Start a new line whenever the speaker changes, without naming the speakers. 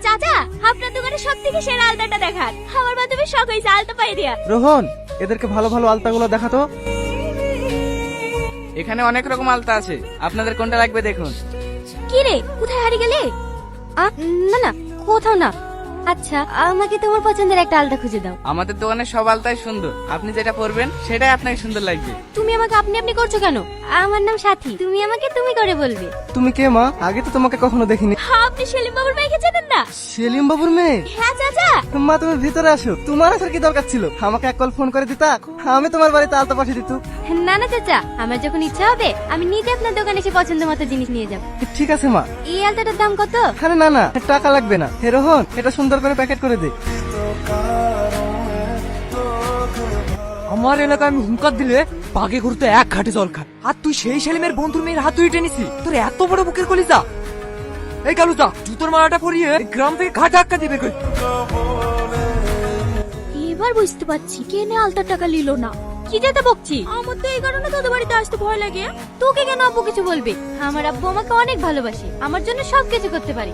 চাচা, আপনার দোকানে সব থেকে সেরা আলতাটা দেখান। আমার বান্ধবীর শখ হয়েছে আলতা পাই দিয়া।
রোহন, এদেরকে ভালো ভালো আলতাগুলো দেখাতো।
এখানে অনেক রকম আলতা আছে, আপনাদের কোনটা লাগবে দেখুন।
কি রে, কোথায় হারিয়ে গেলে? না না, কোথাও না। আচ্ছা, আমাকে তোমার পছন্দের একটা আলতা খুঁজে দাও।
আমাদের দোকানে সব আলতাই সুন্দর, আপনি যেটা পরবেন সেটাই আপনাকে সুন্দর লাগবে।
তুমি আমাকে আপনি আপনি করছো কেন? আমার নাম সাথী, তুমি আমাকে তুমি করে বলবে।
তুমি কে মা? আগে তো তোমাকে কখনো দেখিনি।
আপনি সেলিম বাবুর মেয়েকে চেনেন না?
সেলিম বাবুর মেয়ে?
হ্যাঁ চাচা।
মা, তুমি ভিতরে আসো। তোমার আসার কি দরকার ছিল? আমাকে এক কল ফোন করে দিতা, আমি তোমার বাড়িতে আলতা পাঠিয়ে দিত।
না না চাচা, আমার যখন ইচ্ছা হবে আমি নিজে আপনার দোকানে এসে পছন্দ মতো জিনিস নিয়ে যাব।
ঠিক আছে মা।
এই আলতাটার দাম কত?
আরে না না, টাকা লাগবে না। হে রোহন, এটা সুন্দর করে প্যাকেট করে দে।
আমার এলাকায় আমি হুঙ্কার দিলে বাঘে ঘুরতে এক ঘাটে জল খায়, আর তুই সেই সেলিমের বন্ধুর মেয়ের হাত ধুয়ে টেনিসি। তোর এত বড় বুকের কলিজা! এই কালুজা, জুতোর মালাটা পরিয়ে এই গ্রাম থেকে ঘাটে আটকা দিবে কই।
এবার বুঝতে পারছি কেনে আলতার টাকা নিল না। কি যেতে বকছি? আমার তো এই কারণে তোদের বাড়িতে আসতে ভয় লাগে। তোকে কেন আব্বু কিছু বলবে? আমার আব্বু আমাকে অনেক ভালোবাসে, আমার জন্য সবকিছু করতে পারে।